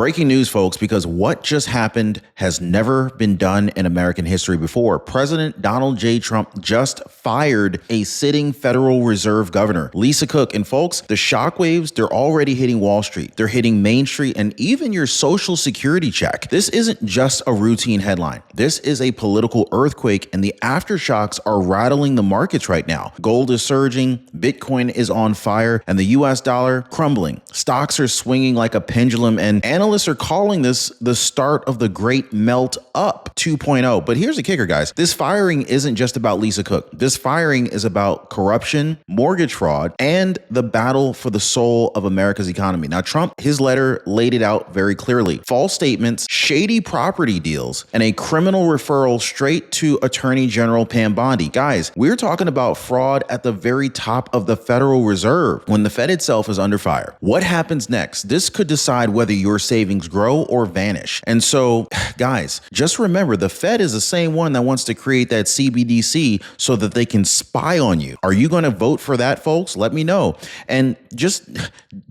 Breaking news, folks, because what just happened has never been done in American history before. President Donald J. Trump just fired a sitting Federal Reserve governor, Lisa Cook. And folks, the shockwaves, they're already hitting Wall Street. They're hitting Main Street and even your Social Security check. This isn't just a routine headline. This is a political earthquake, and the aftershocks are rattling the markets right now. Gold is surging, Bitcoin is on fire, and the US dollar crumbling. Stocks are swinging like a pendulum, and analysts are calling this the start of the great melt up 2.0. But here's the kicker, guys. This firing isn't just about Lisa Cook. This firing is about corruption, mortgage fraud, and the battle for the soul of America's economy. Now, Trump, his letter laid it out very clearly. False statements, shady property deals, and a criminal referral straight to Attorney General Pam Bondi. Guys, we're talking about fraud at the very top of the Federal Reserve when the Fed itself is under fire. What happens next? This could decide whether your savings grow or vanish. And so, guys, just remember, the Fed is the same one that wants to create that CBDC so that they can spy on you. Are you going to vote for that, folks? Let me know. And just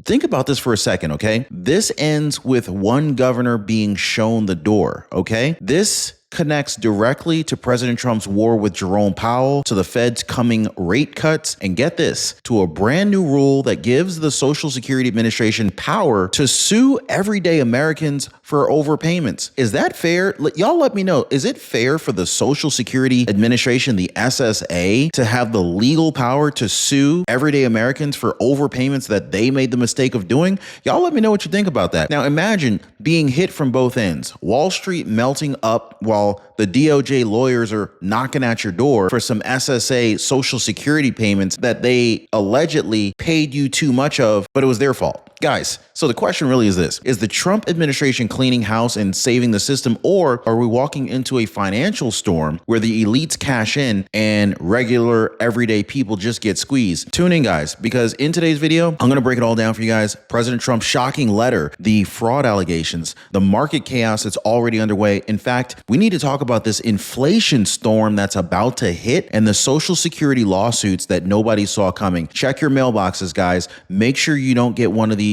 think about this for a second, okay? This ends with one governor being shown the door, okay? This connects directly to President Trump's war with Jerome Powell, to the Fed's coming rate cuts, and get this, to a brand new rule that gives the Social Security Administration power to sue everyday Americans for overpayments. Is that fair? Y'all let me know. Is it fair for the Social Security Administration, the SSA, to have the legal power to sue everyday Americans for overpayments that they made the mistake of doing? Y'all let me know what you think about that. Now imagine being hit from both ends. Wall Street melting up while the DOJ lawyers are knocking at your door for some SSA Social Security payments that they allegedly paid you too much of, but it was their fault. Guys, so the question really is this: is the Trump administration cleaning house and saving the system, or are we walking into a financial storm where the elites cash in and regular everyday people just get squeezed? Tune in, guys, because in today's video, I'm going to break it all down for you guys. President Trump's shocking letter, the fraud allegations, the market chaos that's already underway. In fact, we need to talk about this inflation storm that's about to hit and the Social Security lawsuits that nobody saw coming. Check your mailboxes, guys. Make sure you don't get one of these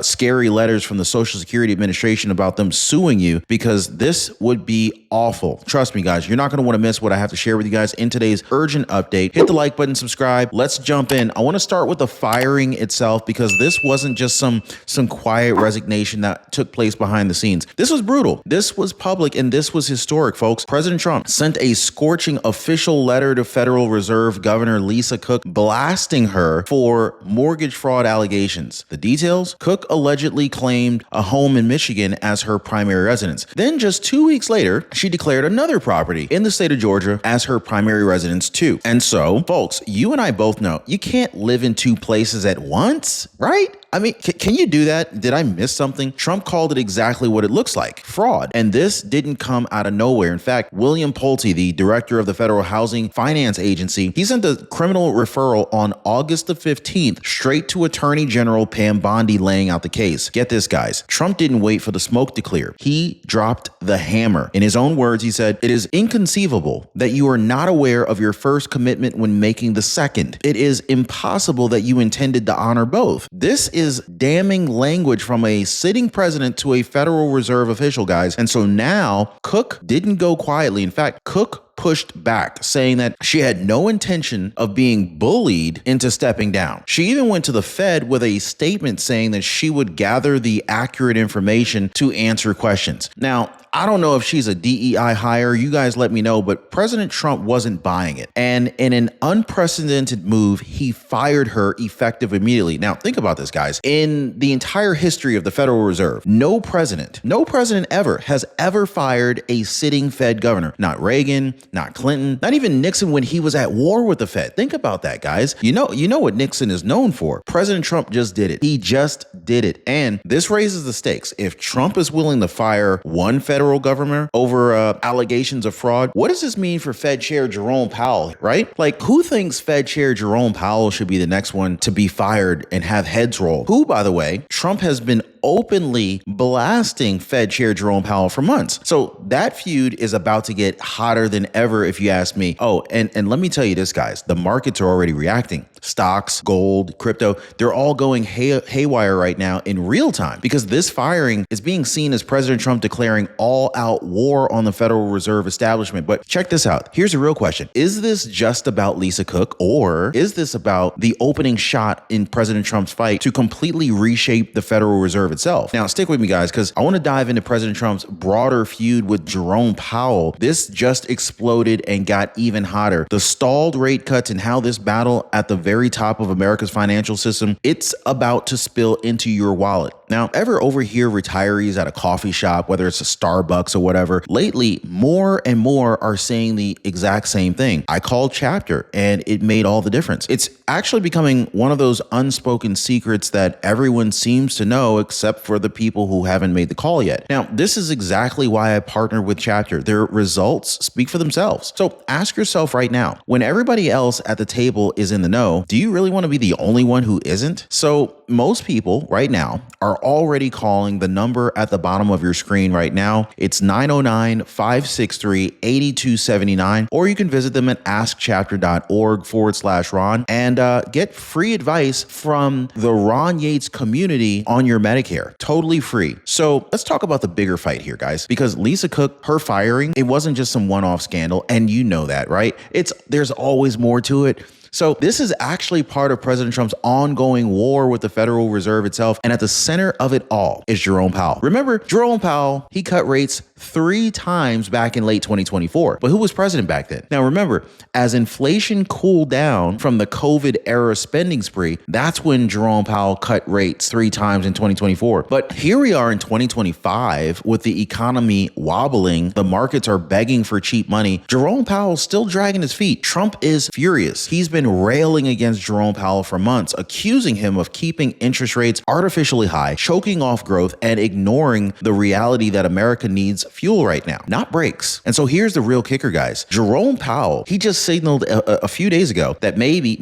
scary letters from the Social Security Administration about them suing you, because this would be awful. Trust me, guys, you're not going to want to miss what I have to share with you guys in today's urgent update. Hit the like button, subscribe. Let's jump in. I want to start with the firing itself, because this wasn't just some quiet resignation that took place behind the scenes. This was brutal. This was public, and this was historic, folks. President Trump sent a scorching official letter to Federal Reserve Governor Lisa Cook, blasting her for mortgage fraud allegations. The details: Cook allegedly claimed a home in Michigan as her primary residence. Then just 2 weeks later, she declared another property in the state of Georgia as her primary residence too. And so, folks, you and I both know you can't live in two places at once, right? I mean, can you do that? Did I miss something? Trump called it exactly what it looks like: fraud. And this didn't come out of nowhere. In fact, William Pulte, the director of the Federal Housing Finance Agency, he sent a criminal referral on August the 15th straight to Attorney General Pam Bondi, laying out the case. Get this, guys. Trump didn't wait for the smoke to clear. He dropped the hammer. In his own words, he said, "It is inconceivable that you are not aware of your first commitment when making the second. It is impossible that you intended to honor both." This is damning language from a sitting president to a Federal Reserve official, guys. And so now Cook didn't go quietly. In fact, Cook pushed back, saying that she had no intention of being bullied into stepping down. She even went to the Fed with a statement saying that she would gather the accurate information to answer questions. Now, I don't know if she's a DEI hire. You guys let me know, but President Trump wasn't buying it. And in an unprecedented move, he fired her effective immediately. Now, think about this, guys. In the entire history of the Federal Reserve, no president ever has ever fired a sitting Fed governor. Not Reagan, not Clinton, not even Nixon when he was at war with the Fed. Think about that, guys. You know what Nixon is known for. President Trump just did it. He just did it. And this raises the stakes. If Trump is willing to fire one federal governor over allegations of fraud, what does this mean for Fed Chair Jerome Powell, right? Like, who thinks Fed Chair Jerome Powell should be the next one to be fired and have heads roll? Who, by the way, Trump has been openly blasting Fed Chair Jerome Powell for months. So that feud is about to get hotter than ever, if you ask me. Oh, and let me tell you this, guys, the markets are already reacting. stocks, gold, crypto, they're all going haywire right now in real time because this firing is being seen as President Trump declaring all-out war on the Federal Reserve establishment. But check this out. Here's a real question. Is this just about Lisa Cook, or is this about the opening shot in President Trump's fight to completely reshape the Federal Reserve itself? Now, stick with me, guys, because I want to dive into President Trump's broader feud with Jerome Powell. This just exploded and got even hotter. The stalled rate cuts and how this battle at the very top of America's financial system, it's about to spill into your wallet. Now, ever overhear retirees at a coffee shop, whether it's a Starbucks or whatever, lately, more and more are saying the exact same thing. I called Chapter and it made all the difference. It's actually becoming one of those unspoken secrets that everyone seems to know except for the people who haven't made the call yet. Now, this is exactly why I partnered with Chapter. Their results speak for themselves. So ask yourself right now, when everybody else at the table is in the know, do you really want to be the only one who isn't? So most people right now are already calling the number at the bottom of your screen right now. It's 909-563-8279, or you can visit them at askchapter.org/Ron and get free advice from the Ron Yates community on your Medicare. Totally free. So let's talk about the bigger fight here, guys, because Lisa Cook, her firing, it wasn't just some one-off scandal, and you know that, right? There's always more to it. So this is actually part of President Trump's ongoing war with the Federal Reserve itself. And at the center of it all is Jerome Powell. Remember, Jerome Powell, he cut rates 3 times back in late 2024. But who was president back then? Now, remember, as inflation cooled down from the COVID era spending spree, that's when Jerome Powell cut rates 3 times in 2024. But here we are in 2025 with the economy wobbling. The markets are begging for cheap money. Jerome Powell's still dragging his feet. Trump is furious. He's been railing against Jerome Powell for months, accusing him of keeping interest rates artificially high, choking off growth, and ignoring the reality that America needs fuel right now, not brakes. And so here's the real kicker, guys. Jerome Powell, he just signaled a few days ago that maybe,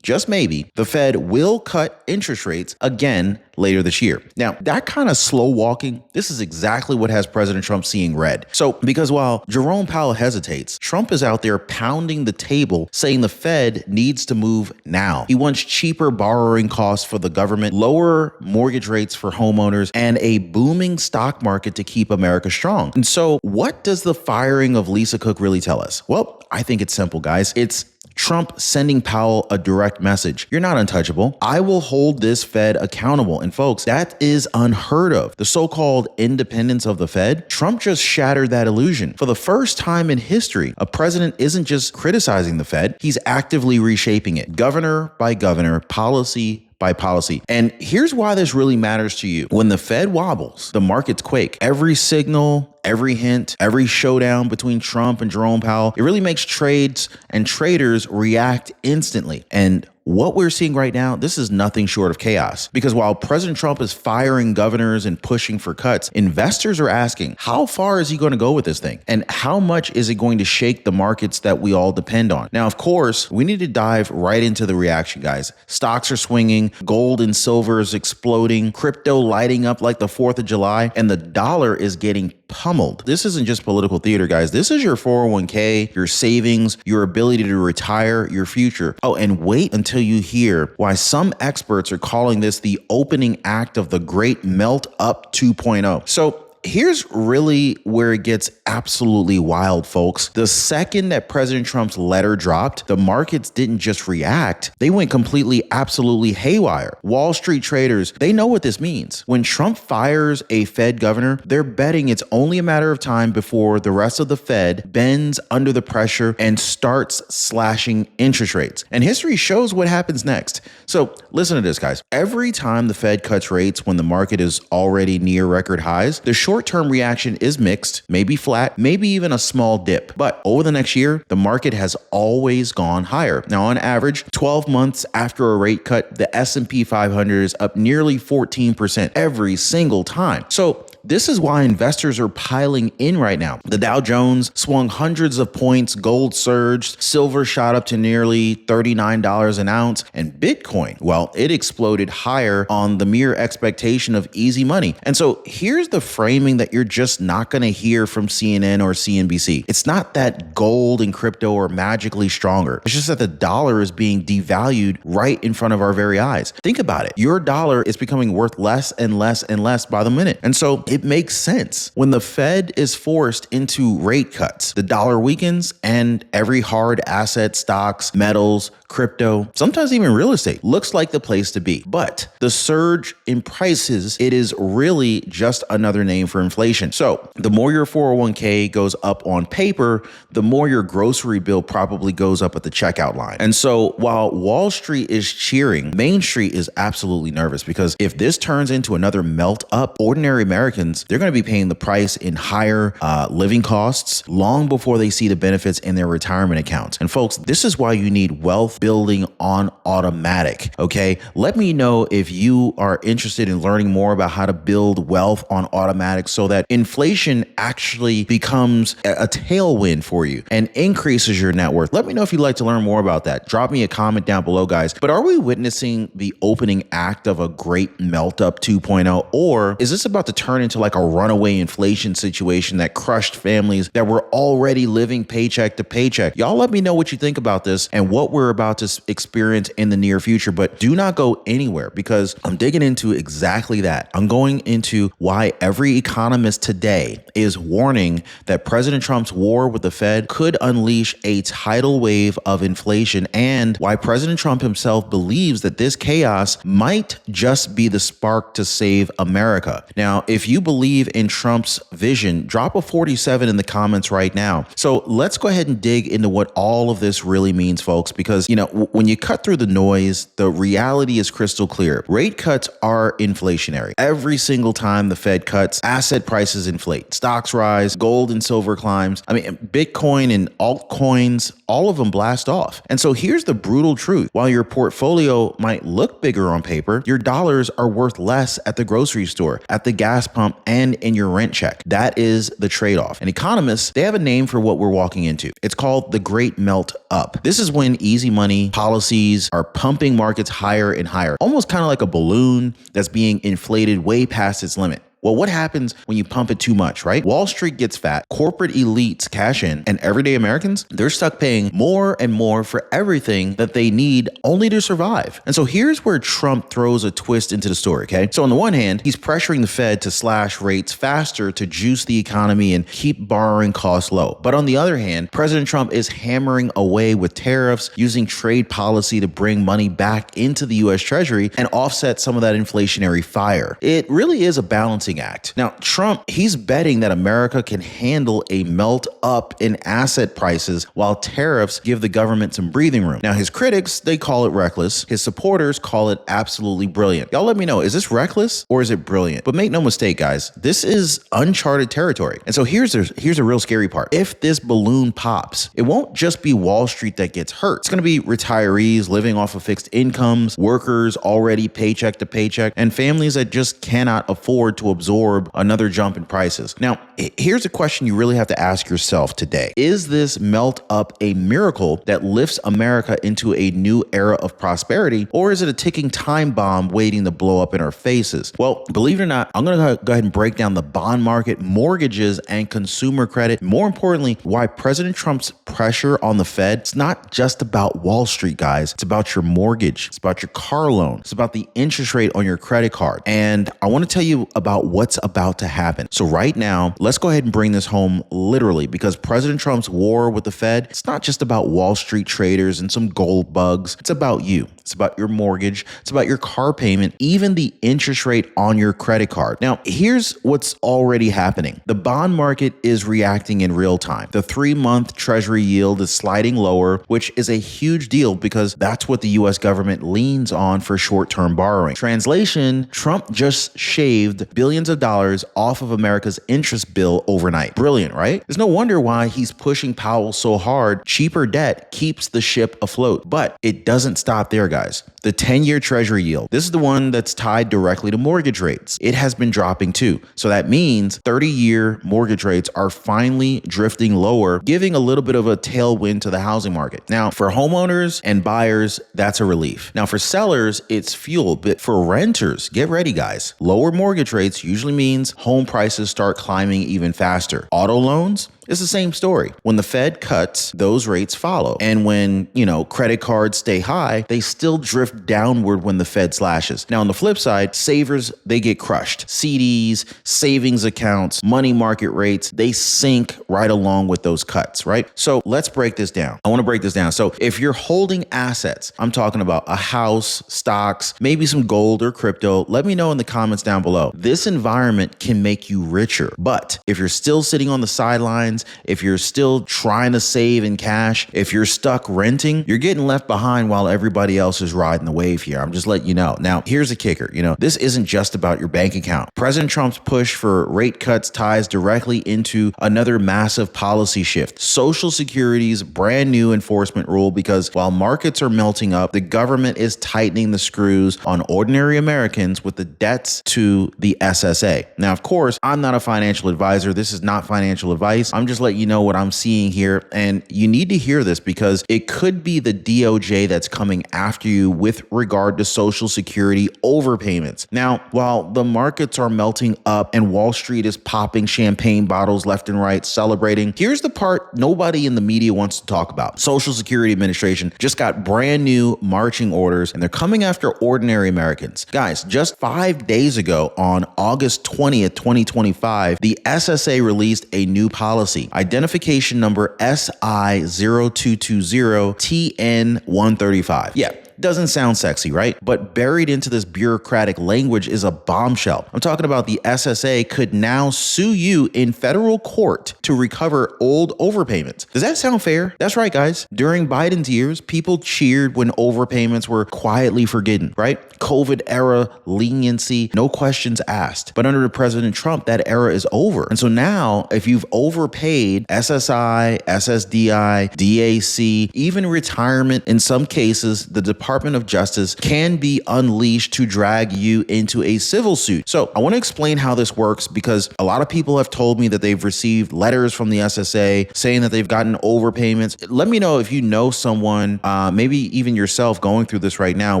just maybe, the Fed will cut interest rates again later this year. Now, that kind of slow walking, this is exactly what has President Trump seeing red. So, because while Jerome Powell hesitates, Trump is out there pounding the table saying the Fed needs to move now. He wants cheaper borrowing costs for the government, lower mortgage rates for homeowners, and a booming stock market to keep America strong. And so, what does the firing of Lisa Cook really tell us? Well, I think it's simple, guys. It's Trump sending Powell a direct message. You're not untouchable. I will hold this Fed accountable. And folks, that is unheard of. The so-called independence of the Fed, Trump just shattered that illusion. For the first time in history, a president isn't just criticizing the Fed, he's actively reshaping it, governor by governor, policy by policy. And here's why this really matters to you. When the Fed wobbles, the markets quake. Every signal, every hint, every showdown between Trump and Jerome Powell, it really makes trades and traders react instantly. And what we're seeing right now, this is nothing short of chaos. Because while President Trump is firing governors and pushing for cuts, investors are asking, how far is he going to go with this thing? And how much is it going to shake the markets that we all depend on? Now, of course, we need to dive right into the reaction, guys. Stocks are swinging, gold and silver is exploding, crypto lighting up like the 4th of July, and the dollar is getting pummeled. This isn't just political theater, guys. This is your 401k, your savings, your ability to retire, your future. Oh, and wait until you hear why some experts are calling this the opening act of the great meltup 2.0. So here's really where it gets absolutely wild, folks. The second that President Trump's letter dropped, the markets didn't just react. They went completely, absolutely haywire. Wall Street traders, they know what this means. When Trump fires a Fed governor, they're betting it's only a matter of time before the rest of the Fed bends under the pressure and starts slashing interest rates. And history shows what happens next. So listen to this, guys. Every time the Fed cuts rates when the market is already near record highs, the short-term reaction is mixed, maybe flat, maybe even a small dip. But over the next year, the market has always gone higher. Now, on average, 12 months after a rate cut, the S&P 500 is up nearly 14% every single time. So this is why investors are piling in right now. The Dow Jones swung hundreds of points, gold surged, silver shot up to nearly $39 an ounce, and Bitcoin, well, it exploded higher on the mere expectation of easy money. And so here's the framing that you're just not going to hear from CNN or CNBC. It's not that gold and crypto are magically stronger. It's just that the dollar is being devalued right in front of our very eyes. Think about it. Your dollar is becoming worth less and less and less by the minute. And so it makes sense. When the Fed is forced into rate cuts, the dollar weakens and every hard asset, stocks, metals, crypto, sometimes even real estate looks like the place to be. But the surge in prices, it is really just another name for inflation. So the more your 401k goes up on paper, the more your grocery bill probably goes up at the checkout line. And so while Wall Street is cheering, Main Street is absolutely nervous, because if this turns into another melt up, ordinary Americans, they're going to be paying the price in higher living costs long before they see the benefits in their retirement accounts. And folks, this is why you need wealth building on automatic. Okay. Let me know if you are interested in learning more about how to build wealth on automatic so that inflation actually becomes a tailwind for you and increases your net worth. Let me know if you'd like to learn more about that. Drop me a comment down below, guys. But are we witnessing the opening act of a great melt up 2.0, or is this about to turn into like a runaway inflation situation that crushed families that were already living paycheck to paycheck? Y'all let me know what you think about this and what we're about to experience in the near future. But do not go anywhere, because I'm digging into exactly that. I'm going into why every economist today is warning that President Trump's war with the Fed could unleash a tidal wave of inflation, and why President Trump himself believes that this chaos might just be the spark to save America. Now, if you believe in Trump's vision, drop a 47 in the comments right now. So let's go ahead and dig into what all of this really means, folks, because, you know, when you cut through the noise, the reality is crystal clear. Rate cuts are inflationary. Every single time the Fed cuts, asset prices inflate, stocks rise, gold and silver climbs. I mean, Bitcoin and altcoins, all of them blast off. And so here's the brutal truth. While your portfolio might look bigger on paper, your dollars are worth less at the grocery store, at the gas pump, and in your rent check. That is the trade-off. And economists, they have a name for what we're walking into. It's called the Great Melt Up. This is when easy money policies are pumping markets higher and higher, almost kind of like a balloon that's being inflated way past its limit. Well, what happens when you pump it too much, right? Wall Street gets fat, corporate elites cash in, and everyday Americans, they're stuck paying more and more for everything that they need only to survive. And so here's where Trump throws a twist into the story, okay? So on the one hand, he's pressuring the Fed to slash rates faster to juice the economy and keep borrowing costs low. But on the other hand, President Trump is hammering away with tariffs, using trade policy to bring money back into the U.S. Treasury and offset some of that inflationary fire. It really is a balancing act. Now, Trump, he's betting that America can handle a melt up in asset prices while tariffs give the government some breathing room. Now, his critics, they call it reckless. His supporters call it absolutely brilliant. Y'all let me know, is this reckless or is it brilliant? But make no mistake, guys, this is uncharted territory. And so here's a real scary part. If this balloon pops, it won't just be Wall Street that gets hurt. It's going to be retirees living off of fixed incomes, workers already paycheck to paycheck, and families that just cannot afford to absorb another jump in prices. Now, here's a question you really have to ask yourself today. Is this melt up a miracle that lifts America into a new era of prosperity, or is it a ticking time bomb waiting to blow up in our faces? Well, believe it or not, I'm going to go ahead and break down the bond market, mortgages, and consumer credit. More importantly, why President Trump's pressure on the Fed, it's not just about Wall Street, guys. It's about your mortgage. It's about your car loan. It's about the interest rate on your credit card. And I want to tell you about what's about to happen. So right now, let's go ahead and bring this home literally, because President Trump's war with the Fed, it's not just about Wall Street traders and some gold bugs. It's about you. It's about your mortgage. It's about your car payment, even the interest rate on your credit card. Now, here's what's already happening. The bond market is reacting in real time. The 3-month Treasury yield is sliding lower, which is a huge deal because that's what the U.S. government leans on for short-term borrowing. Translation, Trump just shaved billions of dollars off of America's interest bill overnight. Brilliant, right? There's no wonder why he's pushing Powell so hard. Cheaper debt keeps the ship afloat. But it doesn't stop there, guys. guys, the 10-year treasury yield. This is the one that's tied directly to mortgage rates. It has been dropping too. So that means 30-year mortgage rates are finally drifting lower, giving a little bit of a tailwind to the housing market. Now, for homeowners and buyers, that's a relief. Now, for sellers, it's fuel. But for renters, get ready, guys. Lower mortgage rates usually means home prices start climbing even faster. Auto loans, it's the same story. When the Fed cuts, those rates follow. And when, credit cards stay high, they still drift downward when the Fed slashes. Now, on the flip side, savers, they get crushed. CDs, savings accounts, money market rates, they sink right along with those cuts, right? So let's break this down. I want to break this down. So if you're holding assets, I'm talking about a house, stocks, maybe some gold or crypto, let me know in the comments down below. This environment can make you richer. But if you're still sitting on the sidelines, if you're still trying to save in cash, if you're stuck renting, you're getting left behind while everybody else is riding the wave here. I'm just letting you know. Now, here's the kicker. This isn't just about your bank account. President Trump's push for rate cuts ties directly into another massive policy shift. Social Security's brand new enforcement rule, because while markets are melting up, the government is tightening the screws on ordinary Americans with the debts to the SSA. Now, of course, I'm not a financial advisor. This is not financial advice. I'm just letting you know what I'm seeing here. And you need to hear this because it could be the DOJ that's coming after you with regard to Social Security overpayments. Now, while the markets are melting up and Wall Street is popping champagne bottles left and right, celebrating, here's the part nobody in the media wants to talk about. Social Security Administration just got brand new marching orders and they're coming after ordinary Americans. Guys, just 5 days ago on August 20th, 2025, the SSA released a new policy. Identification number SI0220TN135. Yeah. Doesn't sound sexy, right? But buried into this bureaucratic language is a bombshell. I'm talking about the SSA could now sue you in federal court to recover old overpayments. Does that sound fair? That's right, guys. During Biden's years, people cheered when overpayments were quietly forgotten, right? COVID era leniency, no questions asked. But under President Trump, that era is over. And so now, if you've overpaid SSI, SSDI, DAC, even retirement, in some cases, the Department of Justice can be unleashed to drag you into a civil suit. So I want to explain how this works because a lot of people have told me that they've received letters from the SSA saying that they've gotten overpayments. Let me know if you know someone, maybe even yourself, going through this right now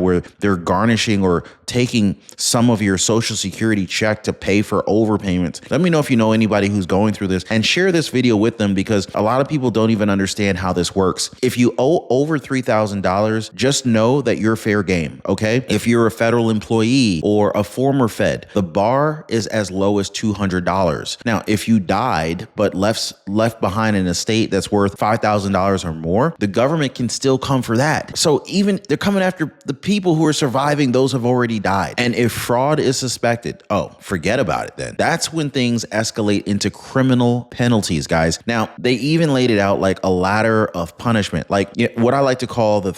where they're garnishing or taking some of your Social Security check to pay for overpayments. Let me know if you know anybody who's going through this and share this video with them because a lot of people don't even understand how this works. If you owe over $3,000, just know that you're fair game, okay? If you're a federal employee or a former Fed, the bar is as low as $200. Now, if you died but left behind an estate that's worth $5,000 or more, the government can still come for that. So even they're coming after the people who are surviving, those have already died. And if fraud is suspected, forget about it then. That's when things escalate into criminal penalties, guys. Now, they even laid it out like a ladder of punishment, like what I like to call the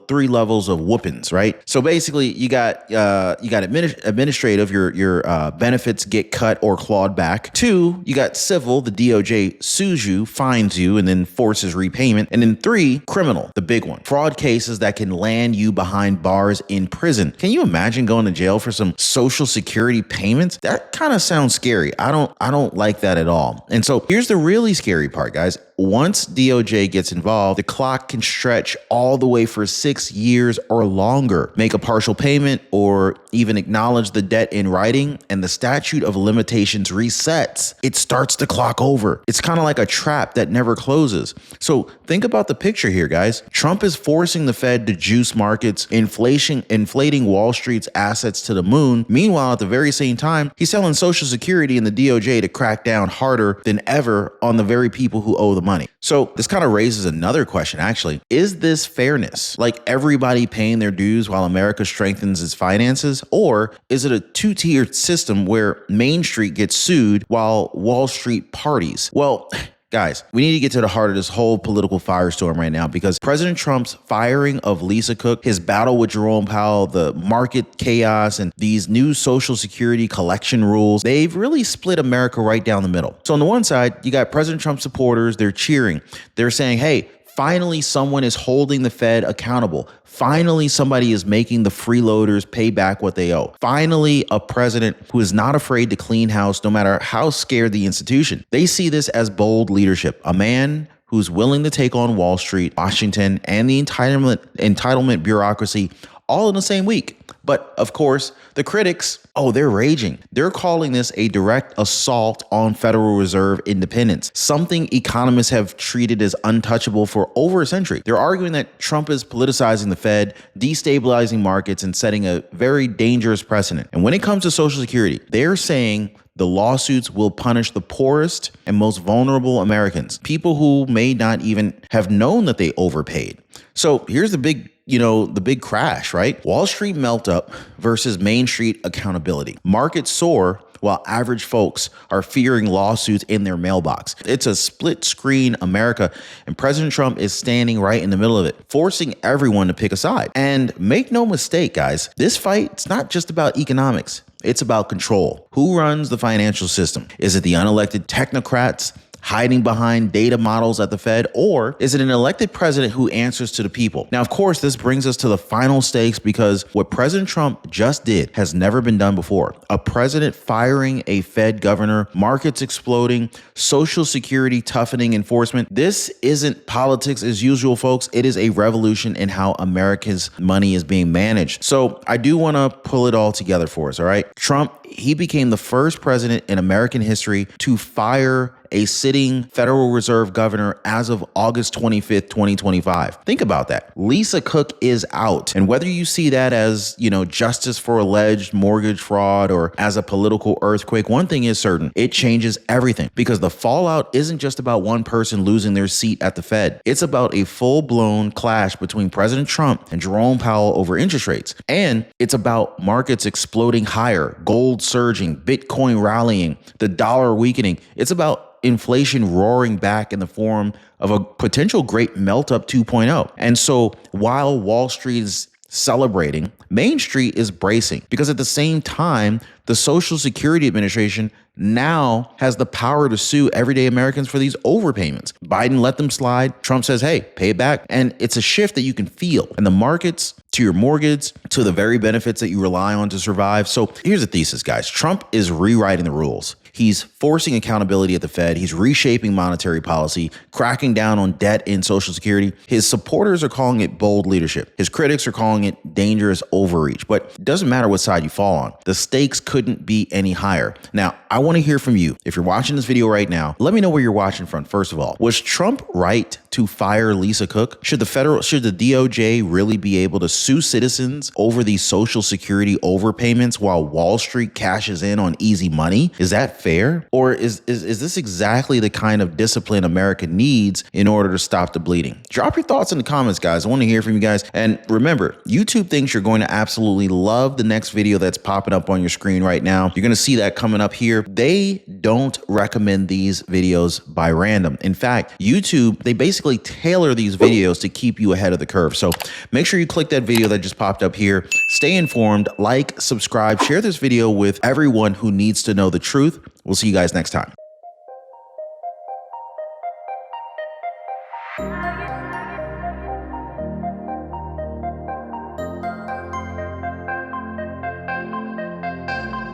3 levels of whoopings, right? So basically you got administrative, your benefits get cut or clawed back. 2, you got civil, the DOJ sues you, fines you, and then forces repayment. And then 3, criminal, the big one. Fraud cases that can land you behind bars in prison. Can you imagine going to jail for some Social Security payments? That kind of sounds scary. I don't like that at all. And so here's the really scary part, guys. Once DOJ gets involved, the clock can stretch all the way for 6 years or longer. Make a partial payment or even acknowledge the debt in writing, and the statute of limitations resets. It starts the clock over. It's kind of like a trap that never closes. So think about the picture here, guys. Trump is forcing the Fed to juice markets, inflating Wall Street's assets to the moon. Meanwhile, at the very same time, he's telling Social Security and the DOJ to crack down harder than ever on the very people who owe the money. So this kind of raises another question, actually. Is this fairness? Like everybody paying their dues while America strengthens its finances? Or is it a two-tiered system where Main Street gets sued while Wall Street parties? Well, guys, we need to get to the heart of this whole political firestorm right now because President Trump's firing of Lisa Cook, his battle with Jerome Powell, the market chaos, and these new Social Security collection rules, they've really split America right down the middle. So on the one side, you got President Trump supporters, they're cheering. They're saying, hey, Finally, someone is holding the Fed accountable. Finally, somebody is making the freeloaders pay back what they owe. Finally, a president who is not afraid to clean house no matter how scared the institution. They see this as bold leadership. A man who's willing to take on Wall Street, Washington, and the entitlement bureaucracy all in the same week. But of course, the critics, they're raging. They're calling this a direct assault on Federal Reserve independence, something economists have treated as untouchable for over a century. They're arguing that Trump is politicizing the Fed, destabilizing markets, and setting a very dangerous precedent. And when it comes to Social Security, they're saying the lawsuits will punish the poorest and most vulnerable Americans, people who may not even have known that they overpaid. So here's the big crash, right? Wall Street meltup versus Main Street accountability. Markets soar while average folks are fearing lawsuits in their mailbox. It's a split screen America, and President Trump is standing right in the middle of it, forcing everyone to pick a side. And make no mistake, guys, this fight's not just about economics. It's about control. Who runs the financial system? Is it the unelected technocrats hiding behind data models at the Fed, or is it an elected president who answers to the people? Now, of course, this brings us to the final stakes, because what President Trump just did has never been done before. A president firing a Fed governor, markets exploding, Social Security toughening enforcement. This isn't politics as usual, folks. It is a revolution in how America's money is being managed. So I do want to pull it all together for us, all right? Trump, he became the first president in American history to fire a sitting Federal Reserve governor as of August 25th, 2025. Think about that. Lisa Cook is out. And whether you see that as, justice for alleged mortgage fraud or as a political earthquake, one thing is certain: it changes everything, because the fallout isn't just about one person losing their seat at the Fed. It's about a full-blown clash between President Trump and Jerome Powell over interest rates. And it's about markets exploding higher, gold surging, Bitcoin rallying, the dollar weakening. It's about inflation roaring back in the form of a potential great meltup 2.0. And so while Wall Street is celebrating, Main Street is bracing, because at the same time, the Social Security Administration now has the power to sue everyday Americans for these overpayments. Biden let them slide. Trump says, hey, pay it back. And it's a shift that you can feel in the markets, to your mortgage, to the very benefits that you rely on to survive. So here's the thesis, guys. Trump is rewriting the rules. He's forcing accountability at the Fed. He's reshaping monetary policy, cracking down on debt in Social Security. His supporters are calling it bold leadership. His critics are calling it dangerous overreach. But it doesn't matter what side you fall on. The stakes couldn't be any higher. Now, I want to hear from you. If you're watching this video right now, let me know where you're watching from. First of all, was Trump right to fire Lisa Cook? Should the DOJ really be able to sue citizens over these Social Security overpayments while Wall Street cashes in on easy money? Is that fair? Or is this exactly the kind of discipline America needs in order to stop the bleeding? Drop your thoughts in the comments, guys. I want to hear from you guys. And remember, YouTube thinks you're going to absolutely love the next video that's popping up on your screen right now. You're going to see that coming up here. They don't recommend these videos by random. In fact, YouTube, they basically tailor these videos to keep you ahead of the curve. So make sure you click that video that just popped up here. Stay informed, like, subscribe, share this video with everyone who needs to know the truth. We'll see you guys next time.